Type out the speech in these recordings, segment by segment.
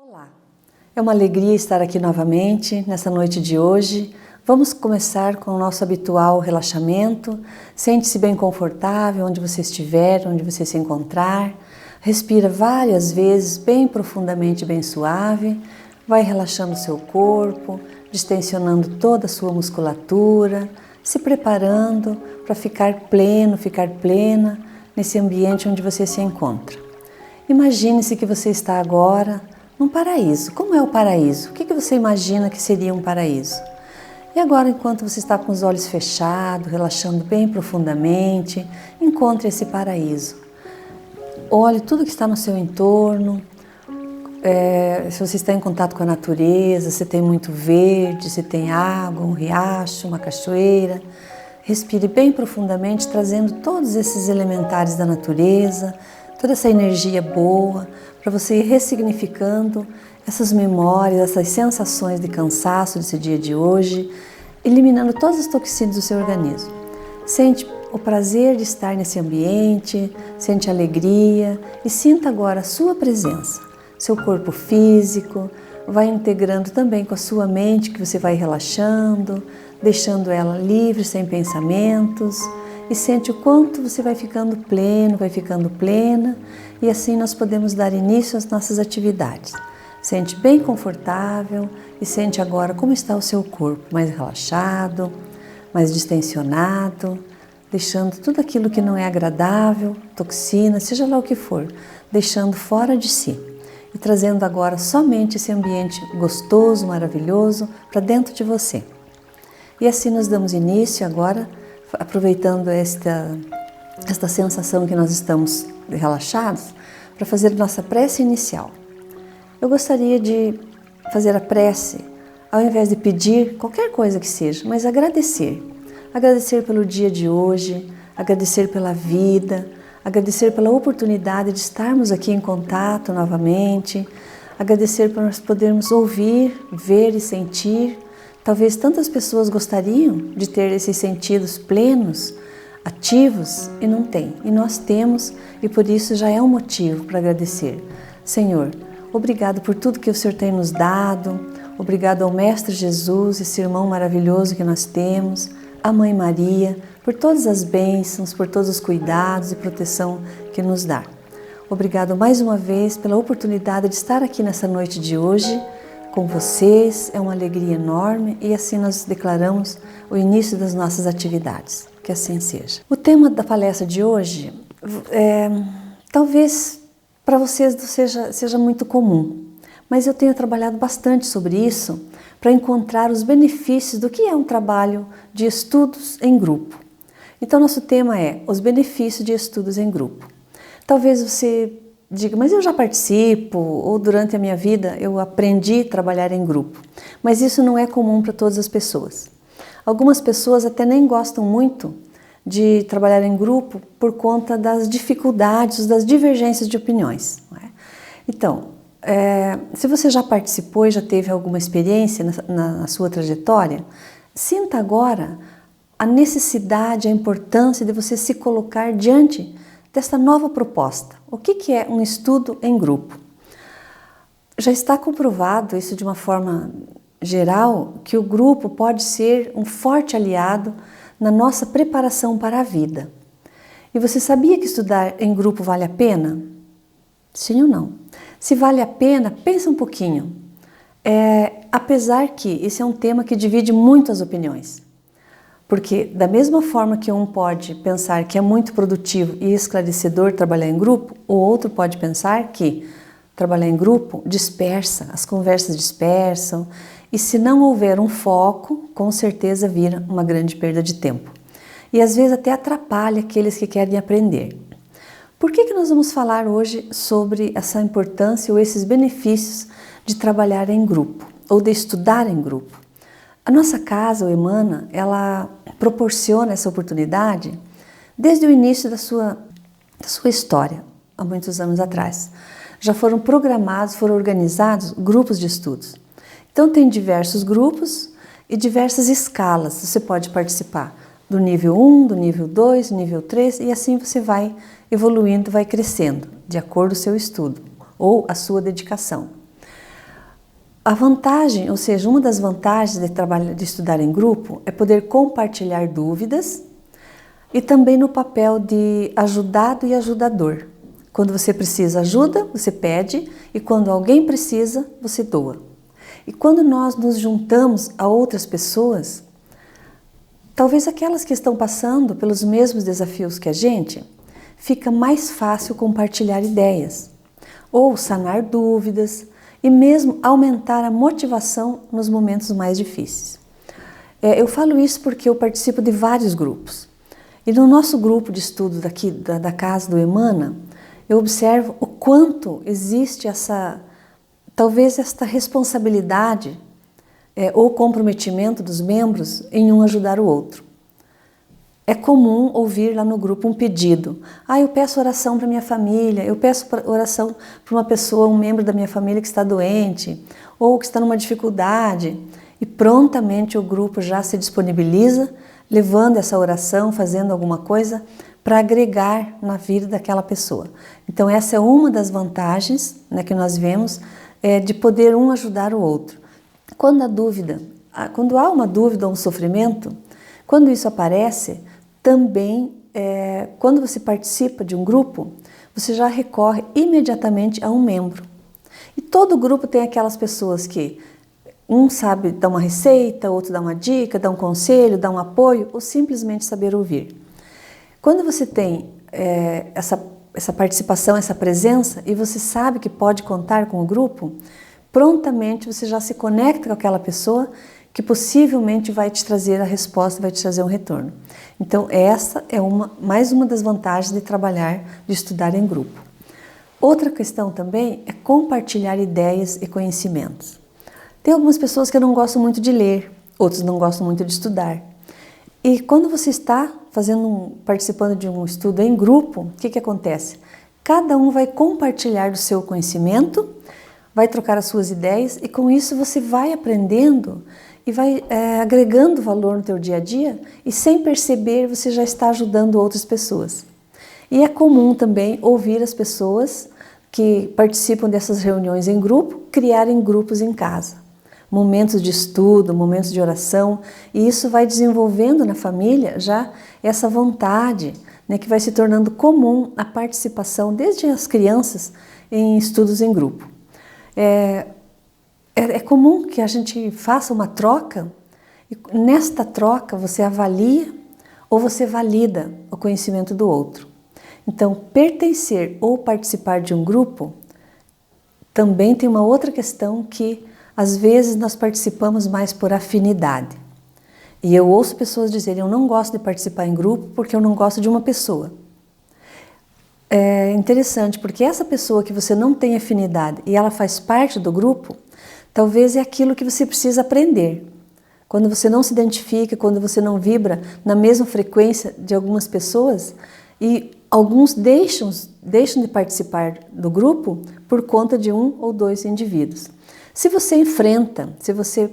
Olá, é uma alegria estar aqui novamente nessa noite de hoje. Vamos começar com o nosso habitual relaxamento. Sente-se bem confortável onde você estiver, onde você se encontrar. Respira várias vezes, bem profundamente, bem suave. Vai relaxando o seu corpo, distensionando toda a sua musculatura, se preparando para ficar pleno, ficar plena nesse ambiente onde você se encontra. Imagine-se que você está agora num paraíso. Como é o paraíso? O que você imagina que seria um paraíso? E agora, enquanto você está com os olhos fechados, relaxando bem profundamente, encontre esse paraíso. Olhe tudo que está no seu entorno. Se você está em contato com a natureza, se tem muito verde, se tem água, um riacho, uma cachoeira. Respire bem profundamente, trazendo todos esses elementares da natureza, toda essa energia boa, para você ir ressignificando essas memórias, essas sensações de cansaço desse dia de hoje, eliminando todas as toxinas do seu organismo. Sente o prazer de estar nesse ambiente, sente a alegria e sinta agora a sua presença, seu corpo físico, vai integrando também com a sua mente, que você vai relaxando, deixando ela livre, sem pensamentos, e sente o quanto você vai ficando pleno, vai ficando plena, e assim nós podemos dar início às nossas atividades. Sente bem confortável e sente agora como está o seu corpo, mais relaxado, mais distensionado, deixando tudo aquilo que não é agradável, toxina, seja lá o que for, deixando fora de si. E trazendo agora somente esse ambiente gostoso, maravilhoso para dentro de você. E assim nós damos início agora, aproveitando esta sensação que nós estamos relaxados, para fazer nossa prece inicial. Eu gostaria de fazer a prece, ao invés de pedir qualquer coisa que seja, mas agradecer. Agradecer pelo dia de hoje, agradecer pela vida, agradecer pela oportunidade de estarmos aqui em contato novamente, agradecer por nós podermos ouvir, ver e sentir. Talvez tantas pessoas gostariam de ter esses sentidos plenos, ativos, e não tem. E nós temos, e por isso já é um motivo para agradecer. Senhor, obrigado por tudo que o Senhor tem nos dado, obrigado ao Mestre Jesus, esse irmão maravilhoso que nós temos, a Mãe Maria, por todas as bênçãos, por todos os cuidados e proteção que nos dá. Obrigado mais uma vez pela oportunidade de estar aqui nessa noite de hoje com vocês, é uma alegria enorme e assim nós declaramos o início das nossas atividades, que assim seja. O tema da palestra de hoje, talvez para vocês seja muito comum, mas eu tenho trabalhado bastante sobre isso para encontrar os benefícios do que é um trabalho de estudos em grupo. Então, nosso tema é os benefícios de estudos em grupo. Talvez você diga, mas eu já participo, ou durante a minha vida eu aprendi a trabalhar em grupo. Mas isso não é comum para todas as pessoas. Algumas pessoas até nem gostam muito de trabalhar em grupo por conta das dificuldades, das divergências de opiniões. Não é? Então, se você já participou e já teve alguma experiência na sua trajetória, sinta agora a necessidade, a importância de você se colocar diante desta nova proposta. O que é um estudo em grupo? Já está comprovado isso de uma forma geral, que o grupo pode ser um forte aliado na nossa preparação para a vida. E você sabia que estudar em grupo vale a pena? Sim ou não? Se vale a pena, pensa um pouquinho. Apesar que esse é um tema que divide muito as opiniões. Porque da mesma forma que um pode pensar que é muito produtivo e esclarecedor trabalhar em grupo, o outro pode pensar que trabalhar em grupo dispersa, as conversas dispersam, e se não houver um foco, com certeza vira uma grande perda de tempo. E às vezes até atrapalha aqueles que querem aprender. Por que nós vamos falar hoje sobre essa importância ou esses benefícios de trabalhar em grupo, ou de estudar em grupo? A nossa casa, o Emana, ela proporciona essa oportunidade desde o início da sua história, há muitos anos atrás. Já foram programados, foram organizados grupos de estudos. Então tem diversos grupos e diversas escalas. Você pode participar do nível 1, do nível 2, do nível 3 e assim você vai evoluindo, vai crescendo, de acordo com o seu estudo ou a sua dedicação. A vantagem, ou seja, uma das vantagens de estudar em grupo é poder compartilhar dúvidas e também no papel de ajudado e ajudador. Quando você precisa ajuda, você pede, e quando alguém precisa, você doa. E quando nós nos juntamos a outras pessoas, talvez aquelas que estão passando pelos mesmos desafios que a gente, fica mais fácil compartilhar ideias, ou sanar dúvidas, e mesmo aumentar a motivação nos momentos mais difíceis. Eu falo isso porque eu participo de vários grupos. E no nosso grupo de estudo daqui da casa do Emana, eu observo o quanto existe talvez esta responsabilidade ou comprometimento dos membros em um ajudar o outro. É comum ouvir lá no grupo um pedido. Eu peço oração para minha família, eu peço oração para uma pessoa, um membro da minha família que está doente ou que está numa dificuldade. E prontamente o grupo já se disponibiliza, levando essa oração, fazendo alguma coisa para agregar na vida daquela pessoa. Então essa é uma das vantagens, né, que nós vemos, de poder um ajudar o outro. Quando há uma dúvida ou um sofrimento, quando isso aparece, também, quando você participa de um grupo, você já recorre imediatamente a um membro. E todo grupo tem aquelas pessoas que um sabe dar uma receita, outro dá uma dica, dá um conselho, dá um apoio, ou simplesmente saber ouvir. Quando você tem essa participação, essa presença, e você sabe que pode contar com o grupo, prontamente você já se conecta com aquela pessoa que possivelmente vai te trazer a resposta, vai te trazer um retorno. Então essa é mais uma das vantagens de trabalhar, de estudar em grupo. Outra questão também é compartilhar ideias e conhecimentos. Tem algumas pessoas que não gostam muito de ler, outros não gostam muito de estudar. E quando você está participando de um estudo em grupo, o que acontece? Cada um vai compartilhar do seu conhecimento, vai trocar as suas ideias e com isso você vai aprendendo e vai agregando valor no teu dia a dia e sem perceber você já está ajudando outras pessoas. E é comum também ouvir as pessoas que participam dessas reuniões em grupo criarem grupos em casa. Momentos de estudo, momentos de oração, e isso vai desenvolvendo na família já essa vontade, né, que vai se tornando comum a participação desde as crianças em estudos em grupo. É comum que a gente faça uma troca e nesta troca você avalia ou você valida o conhecimento do outro. Então, pertencer ou participar de um grupo também tem uma outra questão que às vezes nós participamos mais por afinidade. E eu ouço pessoas dizerem, eu não gosto de participar em grupo porque eu não gosto de uma pessoa. É interessante, porque essa pessoa que você não tem afinidade e ela faz parte do grupo, talvez é aquilo que você precisa aprender. Quando você não se identifica, quando você não vibra na mesma frequência de algumas pessoas, e alguns deixam de participar do grupo por conta de um ou dois indivíduos. Se você enfrenta, se você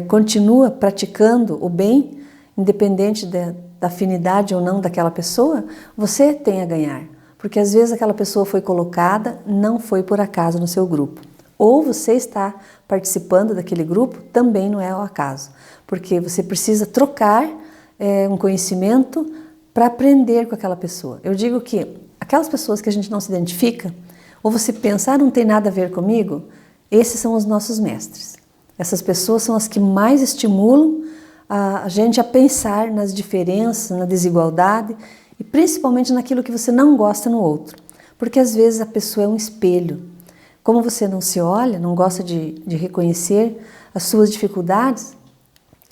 continua praticando o bem, independente da afinidade ou não daquela pessoa, você tem a ganhar. Porque às vezes aquela pessoa foi colocada, não foi por acaso no seu grupo. Ou você está participando daquele grupo, também não é ao acaso. Porque você precisa trocar um conhecimento para aprender com aquela pessoa. Eu digo que aquelas pessoas que a gente não se identifica, ou você pensa, não tem nada a ver comigo, esses são os nossos mestres. Essas pessoas são as que mais estimulam a gente a pensar nas diferenças, na desigualdade e principalmente naquilo que você não gosta no outro. Porque às vezes a pessoa é um espelho. Como você não se olha, não gosta de reconhecer as suas dificuldades,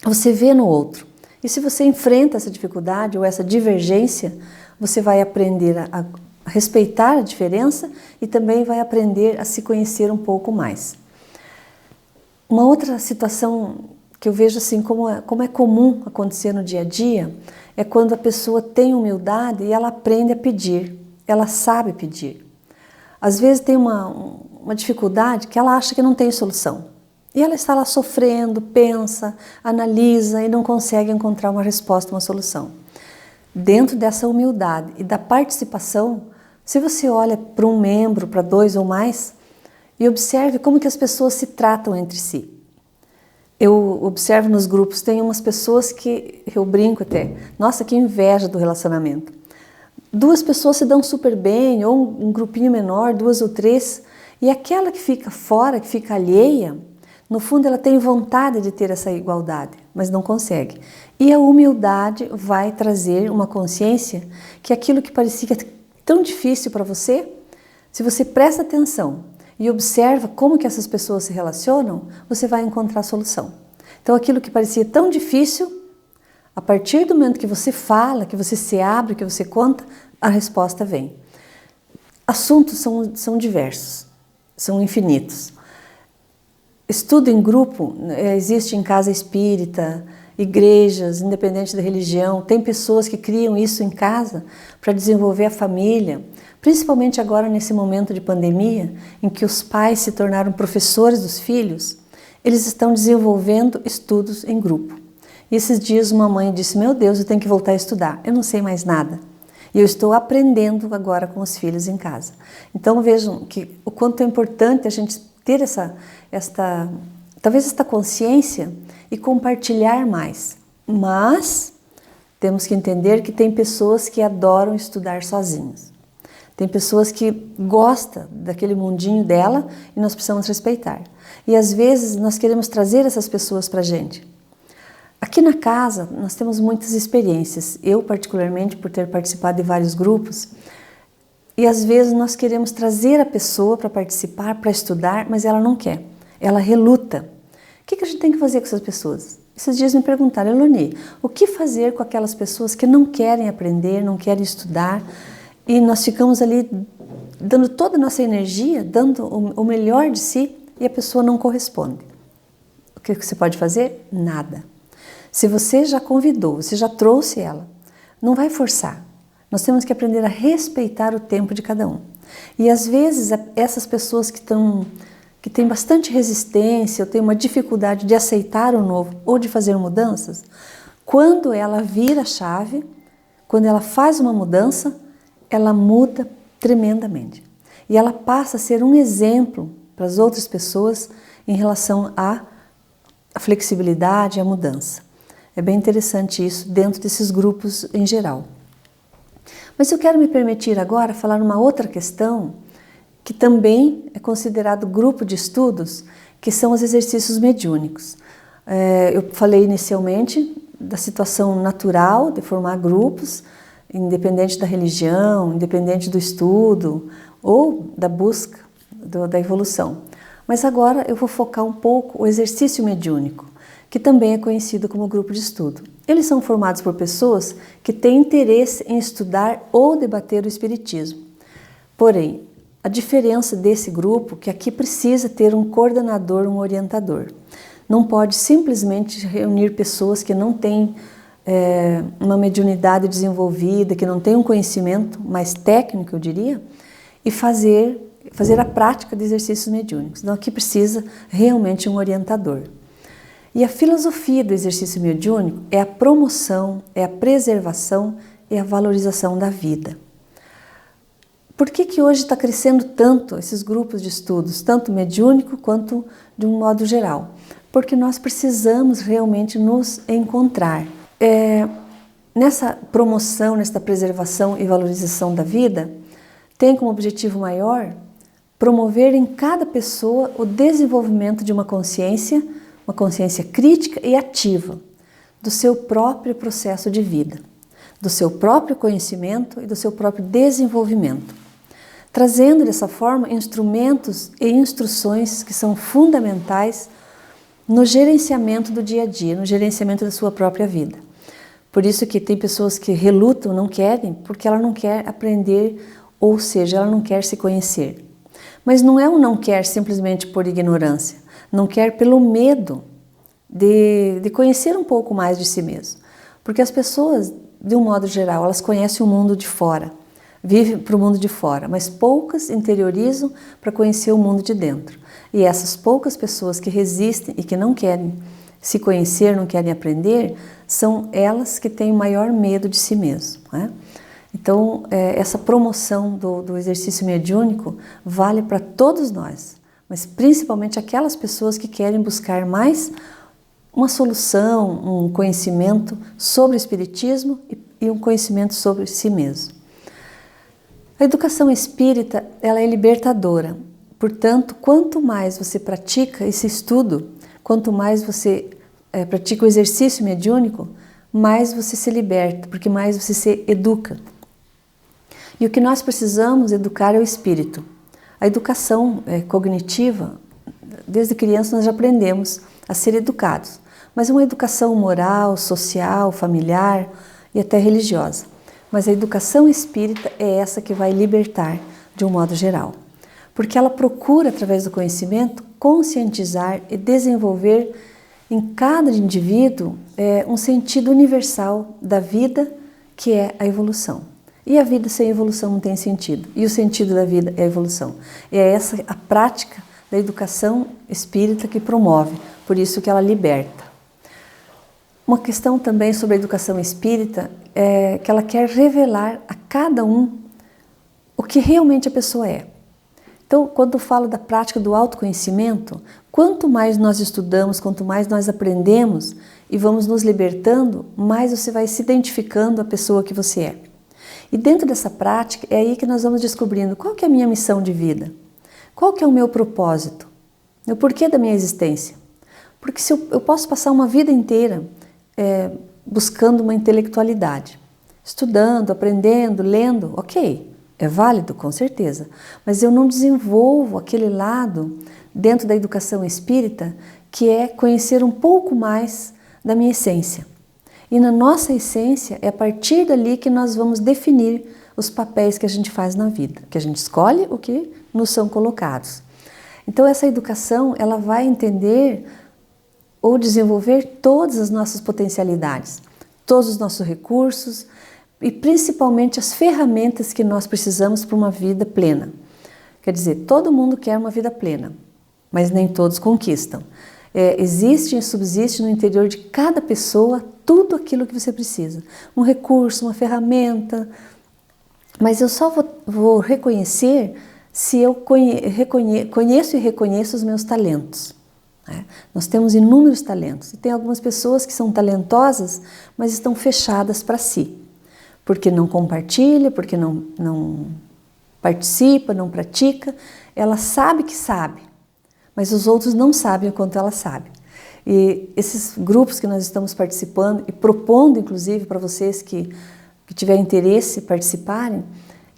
você vê no outro. E se você enfrenta essa dificuldade ou essa divergência, você vai aprender a respeitar a diferença e também vai aprender a se conhecer um pouco mais. Uma outra situação que eu vejo assim como é comum acontecer no dia a dia é quando a pessoa tem humildade e ela aprende a pedir, ela sabe pedir. Às vezes tem uma dificuldade que ela acha que não tem solução e ela está lá sofrendo, pensa, analisa e não consegue encontrar uma resposta, uma solução. Dentro dessa humildade e da participação, se você olha para um membro, para dois ou mais, e observe como que as pessoas se tratam entre si. Eu observo nos grupos, tem umas pessoas que eu brinco até, nossa, que inveja do relacionamento. Duas pessoas se dão super bem, ou um grupinho menor, 2 ou 3, e aquela que fica fora, que fica alheia, no fundo ela tem vontade de ter essa igualdade, mas não consegue. E a humildade vai trazer uma consciência que aquilo que parecia tão difícil para você, se você presta atenção e observa como que essas pessoas se relacionam, você vai encontrar a solução. Então aquilo que parecia tão difícil, a partir do momento que você fala, que você se abre, que você conta, a resposta vem. Assuntos são diversos, são infinitos. Estudo em grupo existe em casa espírita, igrejas, independente da religião, tem pessoas que criam isso em casa para desenvolver a família, principalmente agora nesse momento de pandemia, em que os pais se tornaram professores dos filhos, eles estão desenvolvendo estudos em grupo. E esses dias uma mãe disse, meu Deus, eu tenho que voltar a estudar, eu não sei mais nada. E eu estou aprendendo agora com os filhos em casa. Então vejam que o quanto é importante a gente ter talvez esta consciência e compartilhar mais. Mas temos que entender que tem pessoas que adoram estudar sozinhas. Tem pessoas que gostam daquele mundinho dela e nós precisamos respeitar. E às vezes nós queremos trazer essas pessoas para a gente. Aqui na casa nós temos muitas experiências, eu particularmente por ter participado de vários grupos, e às vezes nós queremos trazer a pessoa para participar, para estudar, mas ela não quer, ela reluta. O que a gente tem que fazer com essas pessoas? Esses dias me perguntaram, Eloni, o que fazer com aquelas pessoas que não querem aprender, não querem estudar, e nós ficamos ali dando toda a nossa energia, dando o melhor de si, e a pessoa não corresponde. O que você pode fazer? Nada. Se você já convidou, você já trouxe ela, não vai forçar. Nós temos que aprender a respeitar o tempo de cada um. E às vezes essas pessoas que têm bastante resistência, ou têm uma dificuldade de aceitar o novo ou de fazer mudanças, quando ela vira a chave, quando ela faz uma mudança, ela muda tremendamente. E ela passa a ser um exemplo para as outras pessoas em relação à flexibilidade e à mudança. É bem interessante isso dentro desses grupos em geral. Mas eu quero me permitir agora falar uma outra questão que também é considerado grupo de estudos, que são os exercícios mediúnicos. Eu falei inicialmente da situação natural de formar grupos, independente da religião, independente do estudo ou da busca da evolução. Mas agora eu vou focar um pouco o exercício mediúnico, que também é conhecido como grupo de estudo. Eles são formados por pessoas que têm interesse em estudar ou debater o espiritismo. Porém, a diferença desse grupo é que aqui precisa ter um coordenador, um orientador. Não pode simplesmente reunir pessoas que não têm uma mediunidade desenvolvida, que não têm um conhecimento mais técnico, eu diria, e fazer a prática de exercícios mediúnicos. Então aqui precisa realmente um orientador. E a filosofia do exercício mediúnico é a promoção, é a preservação e a valorização da vida. Por que hoje está crescendo tanto esses grupos de estudos, tanto mediúnico quanto de um modo geral? Porque nós precisamos realmente nos encontrar. Nessa promoção, nessa preservação e valorização da vida, tem como objetivo maior promover em cada pessoa o desenvolvimento de uma consciência crítica e ativa do seu próprio processo de vida, do seu próprio conhecimento e do seu próprio desenvolvimento, trazendo dessa forma instrumentos e instruções que são fundamentais no gerenciamento do dia a dia, no gerenciamento da sua própria vida. Por isso que tem pessoas que relutam, não querem, porque ela não quer aprender, ou seja, ela não quer se conhecer. Mas não é um não quer simplesmente por ignorância, não quer pelo medo de conhecer um pouco mais de si mesmo. Porque as pessoas, de um modo geral, elas conhecem o mundo de fora, vivem para o mundo de fora, mas poucas interiorizam para conhecer o mundo de dentro. E essas poucas pessoas que resistem e que não querem se conhecer, não querem aprender, são elas que têm o maior medo de si mesmo, né? Então, essa promoção do exercício mediúnico vale para todos nós, mas principalmente aquelas pessoas que querem buscar mais uma solução, um conhecimento sobre o espiritismo e um conhecimento sobre si mesmo. A educação espírita, ela é libertadora. Portanto, quanto mais você pratica esse estudo, quanto mais você pratica o exercício mediúnico, mais você se liberta, porque mais você se educa. E o que nós precisamos educar é o espírito. A educação cognitiva, desde criança nós já aprendemos a ser educados, mas uma educação moral, social, familiar e até religiosa. Mas a educação espírita é essa que vai libertar de um modo geral, porque ela procura, através do conhecimento, conscientizar e desenvolver em cada indivíduo um sentido universal da vida, que é a evolução. E a vida sem evolução não tem sentido. E o sentido da vida é a evolução. E é essa a prática da educação espírita que promove, por isso que ela liberta. Uma questão também sobre a educação espírita é que ela quer revelar a cada um o que realmente a pessoa é. Então, quando eu falo da prática do autoconhecimento, quanto mais nós estudamos, quanto mais nós aprendemos e vamos nos libertando, mais você vai se identificando a pessoa que você é. E dentro dessa prática, é aí que nós vamos descobrindo qual que é a minha missão de vida, qual que é o meu propósito, o porquê da minha existência. Porque se eu posso passar uma vida inteira buscando uma intelectualidade, estudando, aprendendo, lendo, ok, é válido, com certeza, mas eu não desenvolvo aquele lado dentro da educação espírita que é conhecer um pouco mais da minha essência. E na nossa essência é a partir dali que nós vamos definir os papéis que a gente faz na vida, que a gente escolhe o que nos são colocados. Então essa educação, ela vai entender ou desenvolver todas as nossas potencialidades, todos os nossos recursos e principalmente as ferramentas que nós precisamos para uma vida plena. Quer dizer, todo mundo quer uma vida plena, mas nem todos conquistam. Existe e subsiste no interior de cada pessoa tudo aquilo que você precisa. Um recurso, uma ferramenta, mas eu só vou reconhecer se eu conheço e reconheço os meus talentos. Nós temos inúmeros talentos e tem algumas pessoas que são talentosas, mas estão fechadas para si, porque não compartilha, porque não participa, não pratica. Ela sabe que sabe, mas os outros não sabem o quanto ela sabe. E esses grupos que nós estamos participando e propondo, inclusive, para vocês que tiverem interesse em participarem,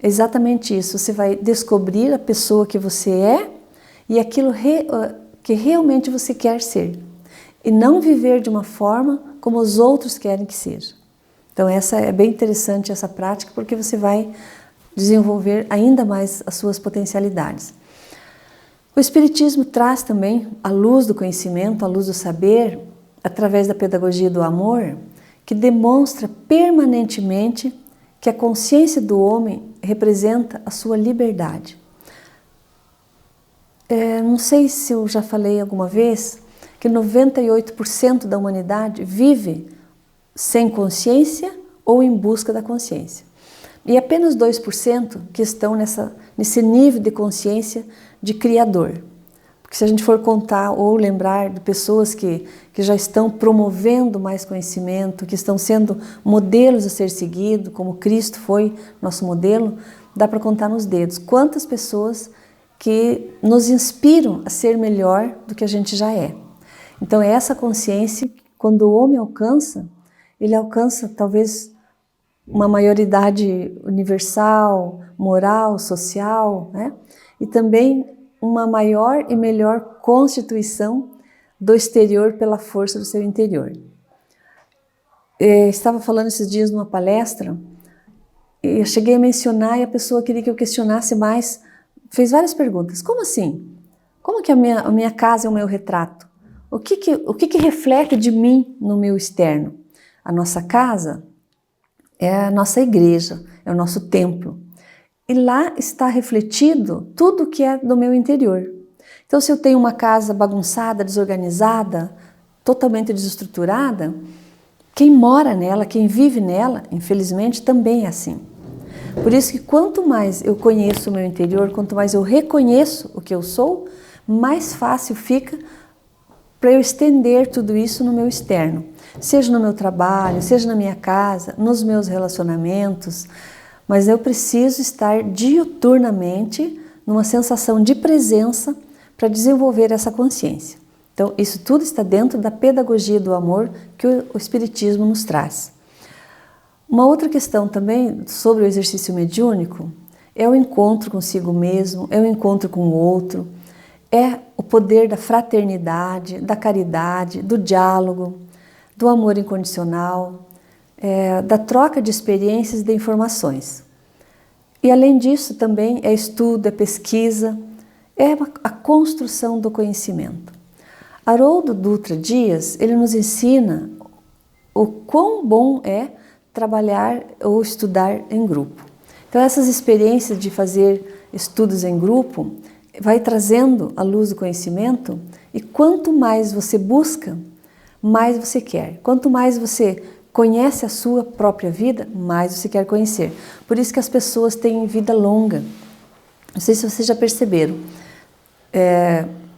é exatamente isso. Você vai descobrir a pessoa que você é e aquilo que realmente você quer ser. E não viver de uma forma como os outros querem que seja. Então essa é bem interessante, essa prática, porque você vai desenvolver ainda mais as suas potencialidades. O Espiritismo traz também a luz do conhecimento, a luz do saber, através da pedagogia do amor, que demonstra permanentemente que a consciência do homem representa a sua liberdade. Não sei se eu já falei alguma vez que 98% da humanidade vive sem consciência ou em busca da consciência. E apenas 2% que estão nesse nível de consciência de criador. Porque se a gente for contar ou lembrar de pessoas que já estão promovendo mais conhecimento, que estão sendo modelos a ser seguido, como Cristo foi nosso modelo, dá para contar nos dedos quantas pessoas que nos inspiram a ser melhor do que a gente já é. Então é essa consciência, quando o homem alcança, ele alcança talvez uma maioridade universal, moral, social, né? E também uma maior e melhor constituição do exterior pela força do seu interior. Estava falando esses dias numa palestra, e eu cheguei a mencionar e a pessoa queria que eu questionasse mais, fez várias perguntas. Como assim? Como que a minha casa é o meu retrato? O que reflete de mim no meu externo? A nossa casa é a nossa igreja, é o nosso templo. E lá está refletido tudo que é do meu interior. Então, se eu tenho uma casa bagunçada, desorganizada, totalmente desestruturada, quem mora nela, quem vive nela, infelizmente, também é assim. Por isso que quanto mais eu conheço o meu interior, quanto mais eu reconheço o que eu sou, mais fácil fica para eu estender tudo isso no meu externo. Seja no meu trabalho, seja na minha casa, nos meus relacionamentos, mas eu preciso estar diuturnamente numa sensação de presença para desenvolver essa consciência. Então, isso tudo está dentro da pedagogia do amor que o Espiritismo nos traz. Uma outra questão também sobre o exercício mediúnico é o encontro consigo mesmo, é o encontro com o outro, é o poder da fraternidade, da caridade, do diálogo, do amor incondicional, da troca de experiências e de informações. E além disso também é estudo, é pesquisa, é a construção do conhecimento. Haroldo Dutra Dias, ele nos ensina o quão bom é trabalhar ou estudar em grupo. Então essas experiências de fazer estudos em grupo vai trazendo a luz do conhecimento e quanto mais você busca, mais você quer. Quanto mais você conhece a sua própria vida, mais você quer conhecer. Por isso que as pessoas têm vida longa. Não sei se vocês já perceberam.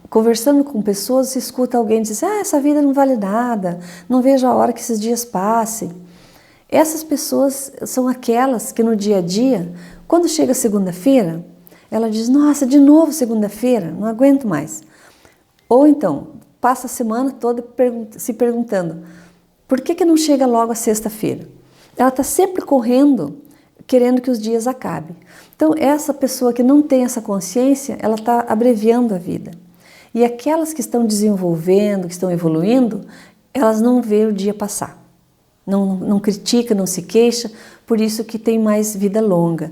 Conversando com pessoas, você escuta alguém dizer: essa vida não vale nada, não vejo a hora que esses dias passem. Essas pessoas são aquelas que no dia a dia, quando chega segunda-feira, ela diz: nossa, de novo segunda-feira, não aguento mais. Ou então, passa a semana toda se perguntando: por que não chega logo a sexta-feira? Ela está sempre correndo, querendo que os dias acabem. Então, essa pessoa que não tem essa consciência, ela está abreviando a vida. E aquelas que estão desenvolvendo, que estão evoluindo, elas não veem o dia passar. Não critica, não se queixa, por isso que tem mais vida longa.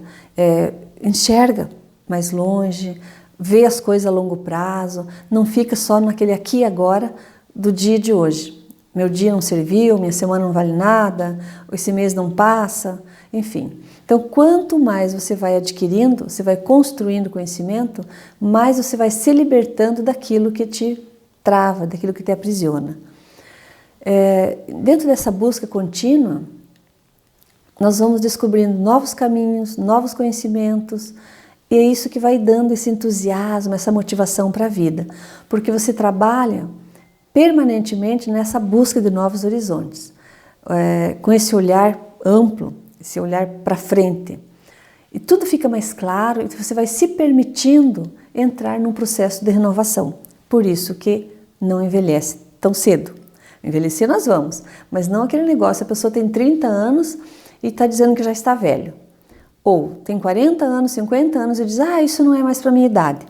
Enxerga mais longe, vê as coisas a longo prazo, não fica só naquele aqui e agora do dia de hoje. Meu dia não serviu, minha semana não vale nada, esse mês não passa, enfim. Então, quanto mais você vai adquirindo, você vai construindo conhecimento, mais você vai se libertando daquilo que te trava, daquilo que te aprisiona. Dentro dessa busca contínua, nós vamos descobrindo novos caminhos, novos conhecimentos, e é isso que vai dando esse entusiasmo, essa motivação para a vida, porque você trabalha permanentemente nessa busca de novos horizontes, com esse olhar amplo, esse olhar para frente. E tudo fica mais claro e você vai se permitindo entrar num processo de renovação. Por isso que não envelhece tão cedo. Envelhecer nós vamos, mas não aquele negócio, a pessoa tem 30 anos e está dizendo que já está velho. Ou tem 40 anos, 50 anos e diz: isso não é mais para a minha idade.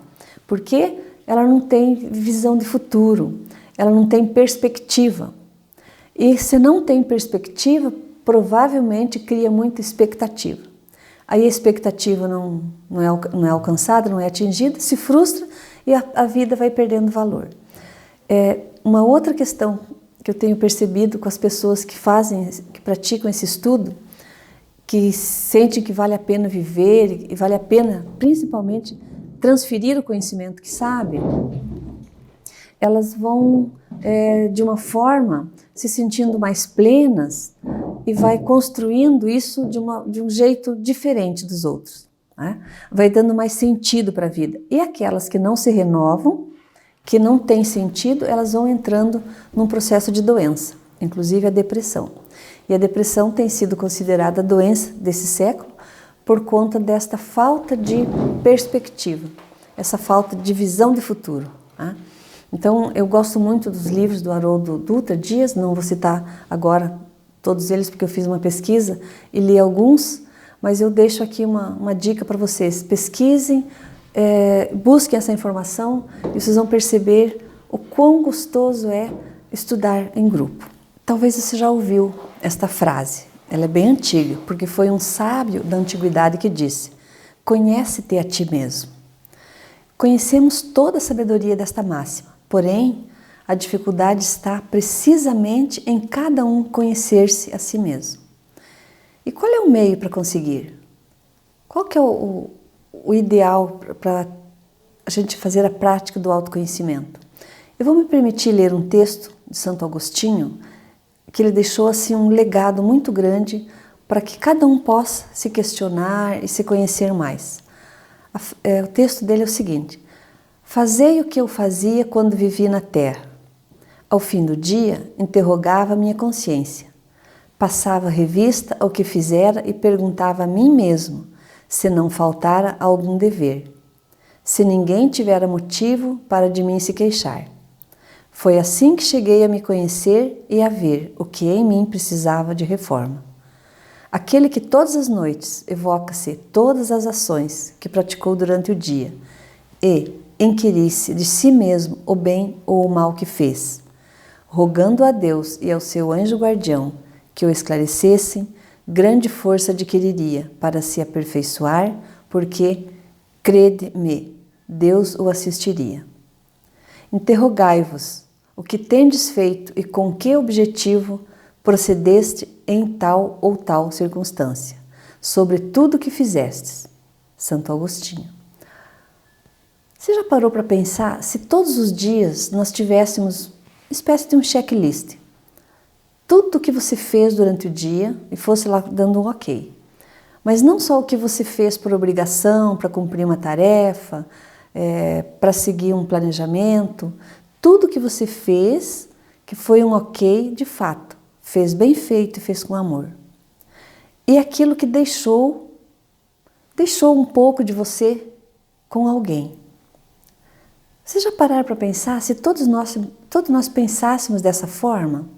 Porque ela não tem visão de futuro, ela não tem perspectiva. E se não tem perspectiva, provavelmente cria muita expectativa. Aí a expectativa não é alcançada, não é atingida, se frustra e a vida vai perdendo valor. Uma outra questão que eu tenho percebido com as pessoas que praticam esse estudo, que sentem que vale a pena viver e vale a pena, principalmente, transferir o conhecimento que sabem, elas vão, de uma forma, se sentindo mais plenas e vai construindo isso de um jeito diferente dos outros, né? Vai dando mais sentido para a vida. E aquelas que não se renovam, que não têm sentido, elas vão entrando num processo de doença, inclusive a depressão. E a depressão tem sido considerada a doença desse século por conta desta falta de perspectiva, essa falta de visão de futuro, né? Então, eu gosto muito dos livros do Haroldo Dutra Dias, não vou citar agora todos eles porque eu fiz uma pesquisa e li alguns, mas eu deixo aqui uma dica para vocês. Pesquisem, busquem essa informação e vocês vão perceber o quão gostoso é estudar em grupo. Talvez você já ouviu esta frase, ela é bem antiga, porque foi um sábio da antiguidade que disse: conhece-te a ti mesmo. Conhecemos toda a sabedoria desta máxima, porém, a dificuldade está precisamente em cada um conhecer-se a si mesmo. E qual é o meio para conseguir? Qual que é o ideal para a gente fazer a prática do autoconhecimento? Eu vou me permitir ler um texto de Santo Agostinho, que ele deixou assim um legado muito grande para que cada um possa se questionar e se conhecer mais. O texto dele é o seguinte: Fazei o que eu fazia quando vivi na terra. Ao fim do dia, interrogava minha consciência. Passava revista ao que fizera e perguntava a mim mesmo se não faltara algum dever, se ninguém tivera motivo para de mim se queixar. Foi assim que cheguei a me conhecer e a ver o que em mim precisava de reforma. Aquele que todas as noites evoca-se todas as ações que praticou durante o dia e inquirisse de si mesmo o bem ou o mal que fez, rogando a Deus e ao seu anjo guardião que o esclarecessem, grande força adquiriria para se aperfeiçoar, porque, crede-me, Deus o assistiria. Interrogai-vos o que tendes feito e com que objetivo procedeste em tal ou tal circunstância, sobre tudo o que fizestes. Santo Agostinho. Você já parou para pensar se todos os dias nós tivéssemos uma espécie de um checklist? Tudo o que você fez durante o dia e fosse lá dando um ok. Mas não só o que você fez por obrigação, para cumprir uma tarefa, para seguir um planejamento, tudo que você fez que foi um ok de fato, fez bem feito e fez com amor. E aquilo que deixou um pouco de você com alguém. Vocês já pararam para pensar se todos nós pensássemos dessa forma?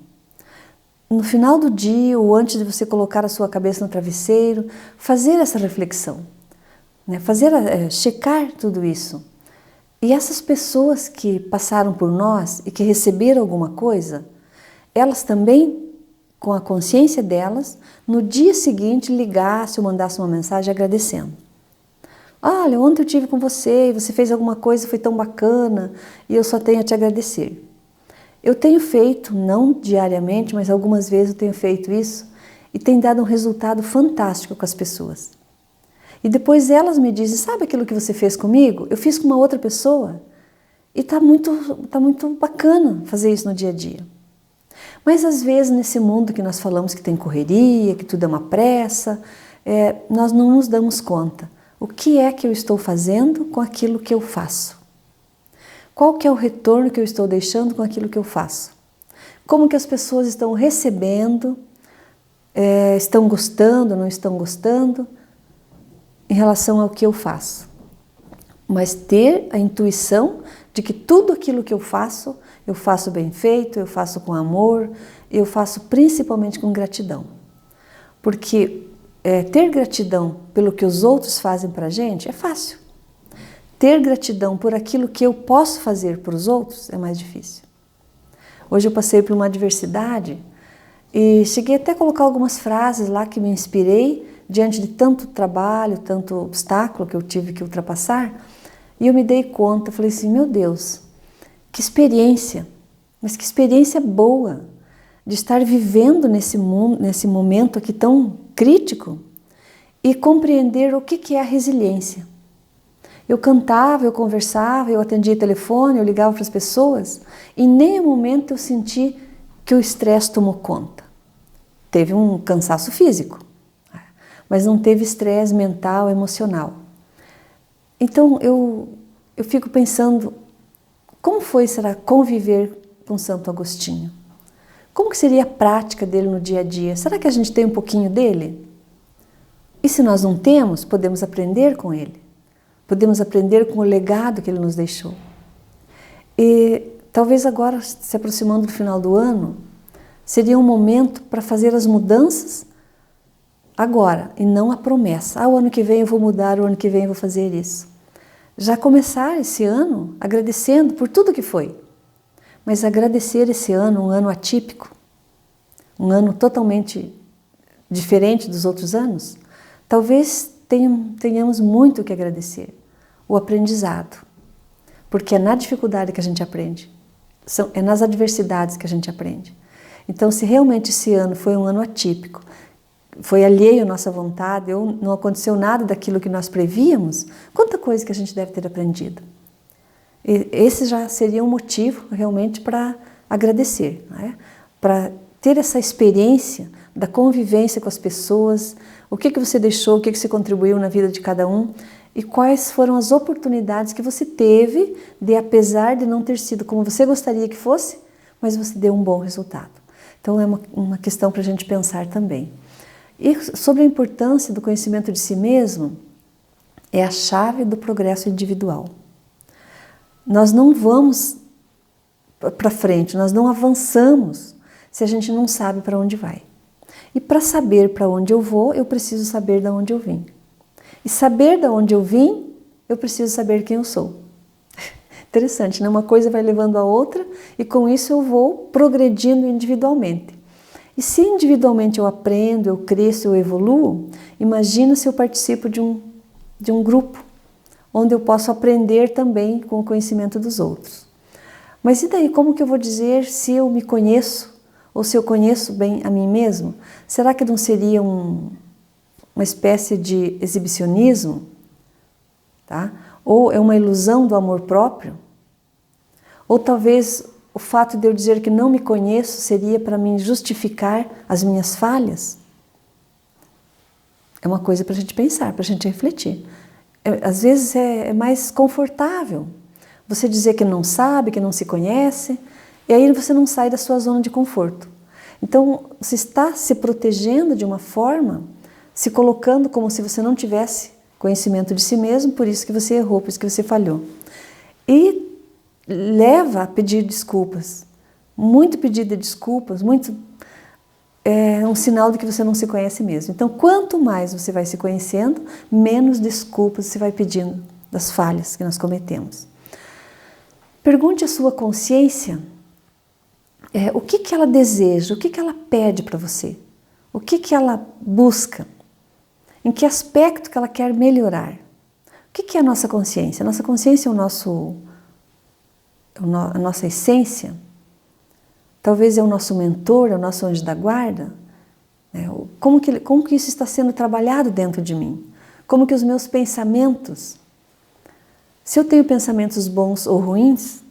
No final do dia ou antes de você colocar a sua cabeça no travesseiro, fazer essa reflexão, né? Checar tudo isso. E essas pessoas que passaram por nós e que receberam alguma coisa, elas também, com a consciência delas, no dia seguinte ligassem ou mandassem uma mensagem agradecendo. Olha, ontem eu estive com você e você fez alguma coisa, foi tão bacana e eu só tenho a te agradecer. Eu tenho feito, não diariamente, mas algumas vezes eu tenho feito isso e tem dado um resultado fantástico com as pessoas. E depois elas me dizem, sabe aquilo que você fez comigo? Eu fiz com uma outra pessoa e tá muito bacana fazer isso no dia a dia. Mas às vezes nesse mundo que nós falamos que tem correria, que tudo é uma pressa, nós não nos damos conta. O que é que eu estou fazendo com aquilo que eu faço? Qual que é o retorno que eu estou deixando com aquilo que eu faço? Como que as pessoas estão recebendo, estão gostando, não estão gostando, em relação ao que eu faço? Mas ter a intuição de que tudo aquilo que eu faço bem feito, eu faço com amor, eu faço principalmente com gratidão. Porque ter gratidão pelo que os outros fazem para a gente é fácil. Ter gratidão por aquilo que eu posso fazer para os outros é mais difícil. Hoje eu passei por uma adversidade e cheguei até a colocar algumas frases lá que me inspirei diante de tanto trabalho, tanto obstáculo que eu tive que ultrapassar. E eu me dei conta, falei assim, meu Deus, que experiência, mas que experiência boa de estar vivendo nesse mundo, nesse momento aqui tão crítico e compreender o que é a resiliência. Eu cantava, eu conversava, eu atendia telefone, eu ligava para as pessoas e em nenhum momento eu senti que o estresse tomou conta. Teve um cansaço físico, mas não teve estresse mental, emocional. Então eu fico pensando, como será conviver com Santo Agostinho? Como que seria a prática dele no dia a dia? Será que a gente tem um pouquinho dele? E se nós não temos, podemos aprender com ele. Podemos aprender com o legado que ele nos deixou. E talvez agora, se aproximando do final do ano, seria um momento para fazer as mudanças agora, e não a promessa. O ano que vem eu vou mudar, o ano que vem eu vou fazer isso. Já começar esse ano agradecendo por tudo que foi. Mas agradecer esse ano, um ano atípico, um ano totalmente diferente dos outros anos, talvez tenhamos muito o que agradecer. O aprendizado. Porque é na dificuldade que a gente aprende. É nas adversidades que a gente aprende. Então, se realmente esse ano foi um ano atípico, foi alheio à nossa vontade, ou não aconteceu nada daquilo que nós prevíamos, quanta coisa que a gente deve ter aprendido. E esse já seria um motivo realmente para agradecer, né? Para ter essa experiência da convivência com as pessoas, o que você deixou, o que você contribuiu na vida de cada um, e quais foram as oportunidades que você teve de, apesar de não ter sido como você gostaria que fosse, mas você deu um bom resultado. Então é uma questão para a gente pensar também. E sobre a importância do conhecimento de si mesmo, é a chave do progresso individual. Nós não vamos para frente, nós não avançamos se a gente não sabe para onde vai. E para saber para onde eu vou, eu preciso saber de onde eu vim. E saber de onde eu vim, eu preciso saber quem eu sou. Interessante, né? Uma coisa vai levando a outra e com isso eu vou progredindo individualmente. E se individualmente eu aprendo, eu cresço, eu evoluo, imagina se eu participo de um grupo, onde eu posso aprender também com o conhecimento dos outros. Mas e daí, como que eu vou dizer se eu me conheço, ou se eu conheço bem a mim mesmo? Será que não seria uma espécie de exibicionismo? Tá? Ou é uma ilusão do amor próprio? Ou talvez o fato de eu dizer que não me conheço seria para mim justificar as minhas falhas? É uma coisa para a gente pensar, para a gente refletir. Às vezes é mais confortável você dizer que não sabe, que não se conhece, e aí você não sai da sua zona de conforto. Então, você está se protegendo de uma forma, se colocando como se você não tivesse conhecimento de si mesmo, por isso que você errou, por isso que você falhou. E leva a pedir desculpas. Muito pedido de desculpas, muito é um sinal de que você não se conhece mesmo. Então, quanto mais você vai se conhecendo, menos desculpas você vai pedindo das falhas que nós cometemos. Pergunte à sua consciência o que ela deseja, o que ela pede para você, o que ela busca, em que aspecto que ela quer melhorar. O que é a nossa consciência? A nossa consciência é a nossa essência. Talvez é o nosso mentor, é o nosso anjo da guarda. Como que isso está sendo trabalhado dentro de mim? Como que os meus pensamentos, se eu tenho pensamentos bons ou ruins,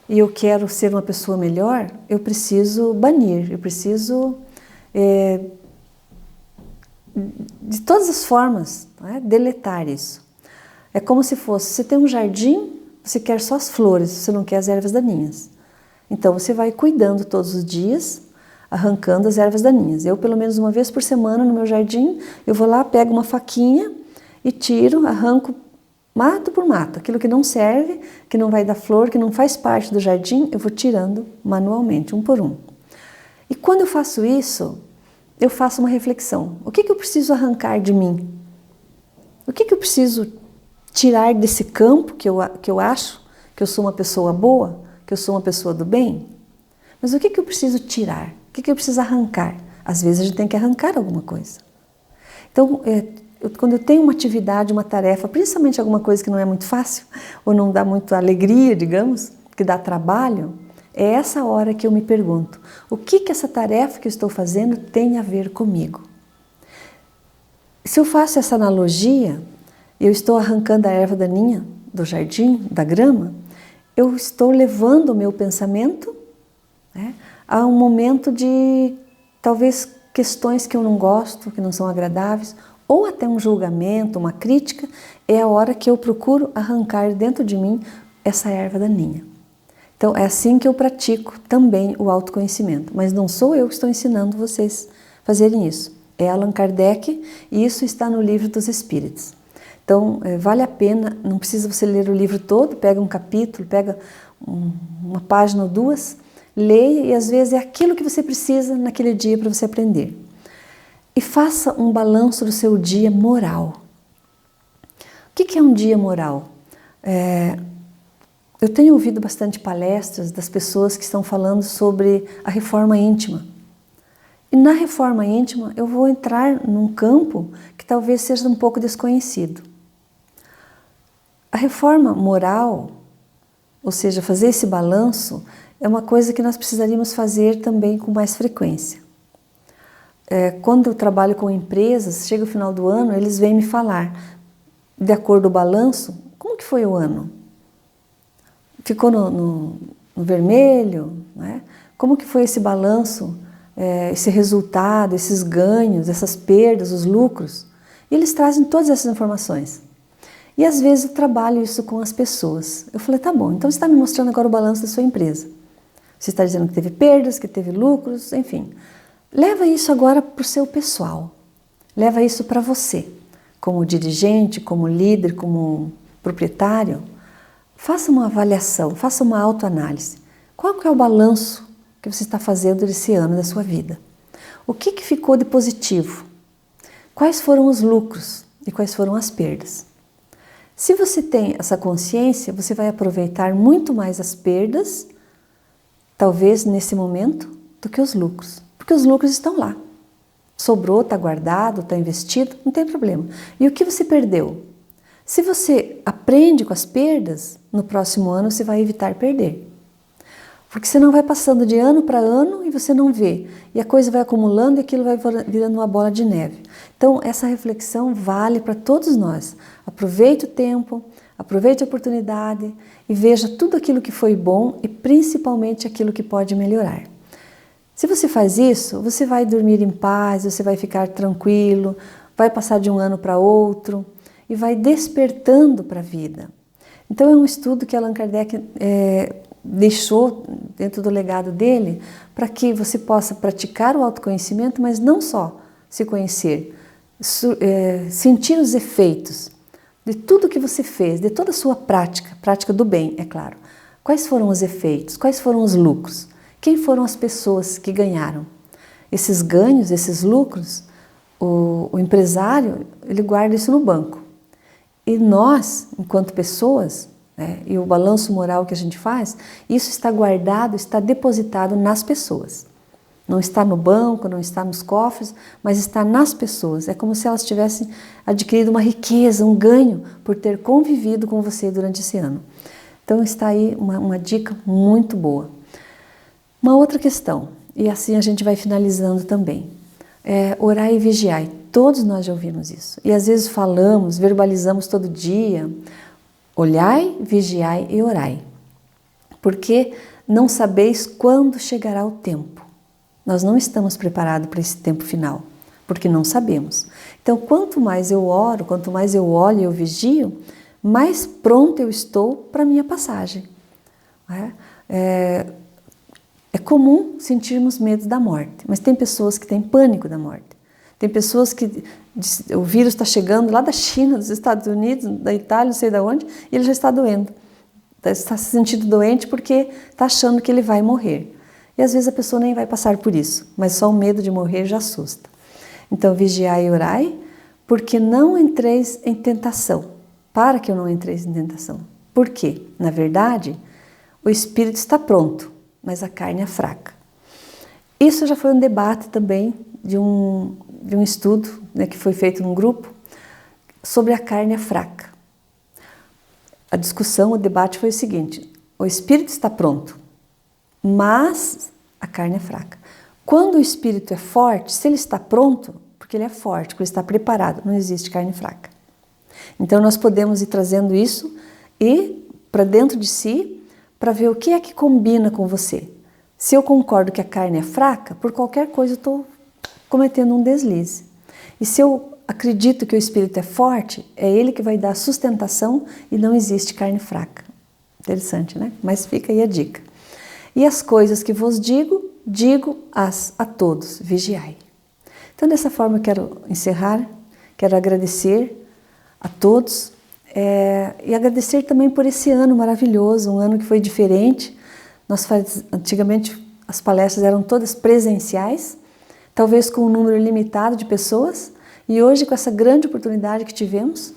e eu quero ser uma pessoa melhor, eu preciso banir, eu preciso, de todas as formas, deletar isso. É como se fosse, você tem um jardim, você quer só as flores, você não quer as ervas daninhas. Então você vai cuidando todos os dias, arrancando as ervas daninhas. Eu, pelo menos uma vez por semana no meu jardim, eu vou lá, pego uma faquinha e tiro, arranco mato por mato. Aquilo que não serve, que não vai dar flor, que não faz parte do jardim, eu vou tirando manualmente, um por um. E quando eu faço isso, eu faço uma reflexão. O que eu preciso arrancar de mim? O que eu preciso tirar desse campo que eu acho que eu sou uma pessoa boa, que eu sou uma pessoa do bem? Mas o que eu preciso tirar? O que eu preciso arrancar? Às vezes a gente tem que arrancar alguma coisa. Então, quando eu tenho uma atividade, uma tarefa, principalmente alguma coisa que não é muito fácil, ou não dá muita alegria, digamos, que dá trabalho, é essa hora que eu me pergunto, o que essa tarefa que eu estou fazendo tem a ver comigo? Se eu faço essa analogia, eu estou arrancando a erva daninha do jardim, da grama, eu estou levando o meu pensamento a um momento de, talvez, questões que eu não gosto, que não são agradáveis, ou até um julgamento, uma crítica, é a hora que eu procuro arrancar dentro de mim essa erva daninha. Então, é assim que eu pratico também o autoconhecimento. Mas não sou eu que estou ensinando vocês a fazerem isso. É Allan Kardec e isso está no Livro dos Espíritos. Então, vale a pena, não precisa você ler o livro todo, pega um capítulo, pega uma página ou duas, leia e às vezes é aquilo que você precisa naquele dia para você aprender. E faça um balanço do seu dia moral. O que é um dia moral? Eu tenho ouvido bastante palestras das pessoas que estão falando sobre a reforma íntima. E na reforma íntima eu vou entrar num campo que talvez seja um pouco desconhecido. A reforma moral, ou seja, fazer esse balanço, é uma coisa que nós precisaríamos fazer também com mais frequência. Quando eu trabalho com empresas, chega o final do ano, eles vêm me falar, de acordo com o balanço, como que foi o ano? Ficou no vermelho? Né? Como que foi esse balanço, esse resultado, esses ganhos, essas perdas, os lucros? E eles trazem todas essas informações. E às vezes eu trabalho isso com as pessoas. Eu falei, tá bom, então você está me mostrando agora o balanço da sua empresa. Você está dizendo que teve perdas, que teve lucros, enfim. Leva isso agora para o seu pessoal. Leva isso para você, como dirigente, como líder, como proprietário. Faça uma avaliação, faça uma autoanálise. Qual que é o balanço que você está fazendo desse ano da sua vida? O que ficou de positivo? Quais foram os lucros e quais foram as perdas? Se você tem essa consciência, você vai aproveitar muito mais as perdas, talvez nesse momento, do que os lucros. Porque os lucros estão lá. Sobrou, está guardado, está investido, não tem problema. E o que você perdeu? Se você aprende com as perdas, no próximo ano você vai evitar perder. Porque senão vai passando de ano para ano e você não vê. E a coisa vai acumulando e aquilo vai virando uma bola de neve. Então, essa reflexão vale para todos nós. Aproveite o tempo, aproveite a oportunidade e veja tudo aquilo que foi bom e principalmente aquilo que pode melhorar. Se você faz isso, você vai dormir em paz, você vai ficar tranquilo, vai passar de um ano para outro e vai despertando para a vida. Então, é um estudo que Allan Kardec deixou dentro do legado dele para que você possa praticar o autoconhecimento, mas não só se conhecer, sentir os efeitos de tudo que você fez, de toda a sua prática do bem, é claro. Quais foram os efeitos? Quais foram os lucros? Quem foram as pessoas que ganharam? Esses ganhos, esses lucros, o empresário, ele guarda isso no banco. E nós, enquanto pessoas, e o balanço moral que a gente faz, isso está guardado, está depositado nas pessoas. Não está no banco, não está nos cofres, mas está nas pessoas. É como se elas tivessem adquirido uma riqueza, um ganho por ter convivido com você durante esse ano. Então está aí uma dica muito boa. Uma outra questão, e assim a gente vai finalizando também, orar e vigiar. Todos nós já ouvimos isso. E às vezes falamos, verbalizamos todo dia, olhai, vigiai e orai, porque não sabeis quando chegará o tempo. Nós não estamos preparados para esse tempo final, porque não sabemos. Então, quanto mais eu oro, quanto mais eu olho e eu vigio, mais pronto eu estou para a minha passagem. É comum sentirmos medo da morte, mas tem pessoas que têm pânico da morte. Tem pessoas que o vírus está chegando lá da China, dos Estados Unidos, da Itália, não sei de onde, e ele já está doendo. Está se sentindo doente porque está achando que ele vai morrer. E às vezes a pessoa nem vai passar por isso, mas só o medo de morrer já assusta. Então, vigiai e orai, porque não entreis em tentação. Para que eu não entreis em tentação. Por quê? Na verdade, o espírito está pronto, mas a carne é fraca. Isso já foi um debate também de um estudo, que foi feito num grupo sobre a carne fraca. A discussão, o debate foi o seguinte: o espírito está pronto, mas a carne é fraca. Quando o espírito é forte, se ele está pronto, porque ele é forte, porque ele está preparado, não existe carne fraca. Então nós podemos ir trazendo isso e para dentro de si, para ver o que é que combina com você. Se eu concordo que a carne é fraca, por qualquer coisa eu estou cometendo um deslize. E se eu acredito que o espírito é forte, é ele que vai dar sustentação e não existe carne fraca. Interessante, né? Mas fica aí a dica. E as coisas que vos digo-as a todos, vigiai. Então, dessa forma eu quero encerrar, quero agradecer a todos e agradecer também por esse ano maravilhoso, um ano que foi diferente. Antigamente as palestras eram todas presenciais, talvez com um número limitado de pessoas, e hoje com essa grande oportunidade que tivemos,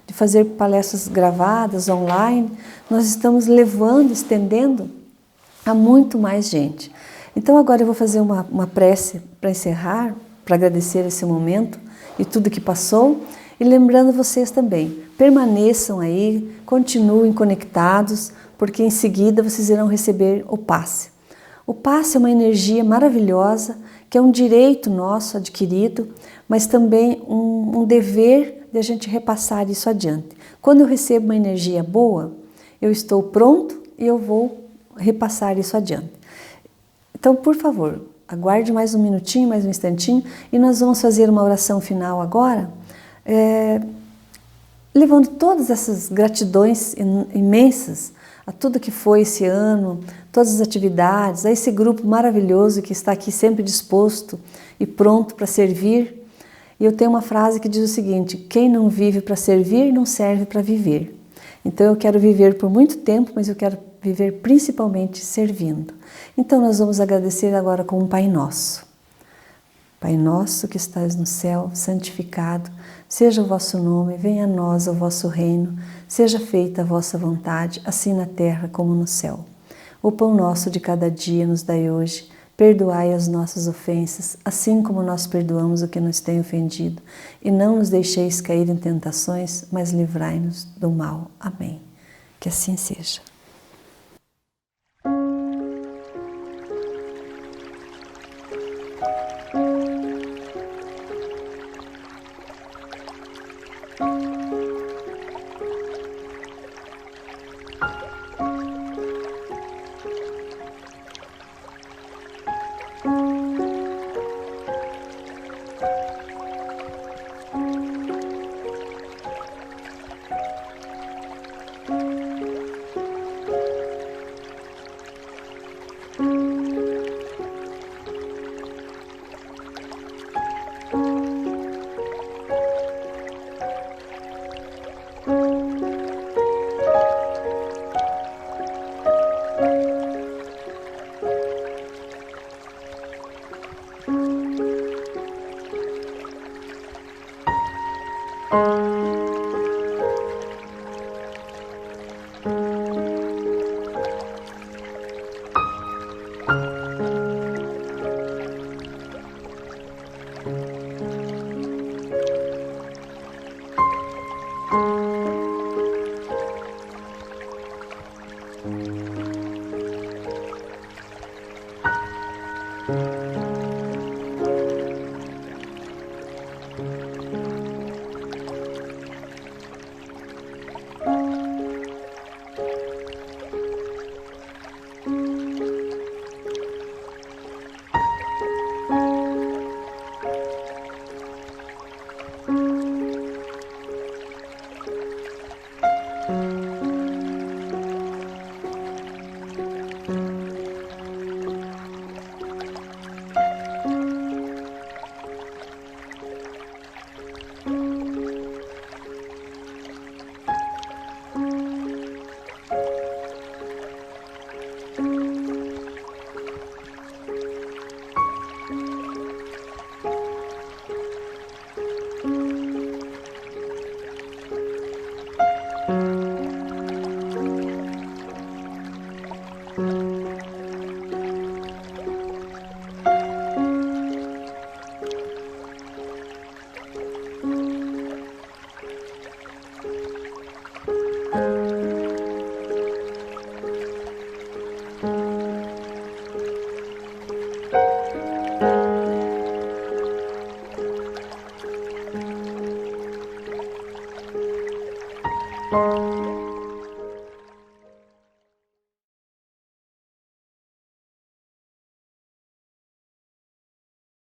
de fazer palestras gravadas, online, nós estamos levando, estendendo a muito mais gente. Então agora eu vou fazer uma prece para encerrar, para agradecer esse momento e tudo que passou, e lembrando vocês também, permaneçam aí, continuem conectados, porque em seguida vocês irão receber o passe. O passe é uma energia maravilhosa, que é um direito nosso adquirido, mas também um dever de a gente repassar isso adiante. Quando eu recebo uma energia boa, eu estou pronto e eu vou repassar isso adiante. Então, por favor, aguarde mais um minutinho, mais um instantinho, e nós vamos fazer uma oração final agora, levando todas essas gratidões imensas a tudo que foi esse ano, todas as atividades, a esse grupo maravilhoso que está aqui sempre disposto e pronto para servir. E eu tenho uma frase que diz o seguinte: quem não vive para servir, não serve para viver. Então eu quero viver por muito tempo, mas eu quero viver principalmente servindo. Então nós vamos agradecer agora com um Pai Nosso. Pai nosso que estás no céu, santificado seja o vosso nome, venha a nós o vosso reino, seja feita a vossa vontade, assim na terra como no céu. O pão nosso de cada dia nos dai hoje, perdoai as nossas ofensas, assim como nós perdoamos o que nos tem ofendido, e não nos deixeis cair em tentações, mas livrai-nos do mal. Amém. Que assim seja. Música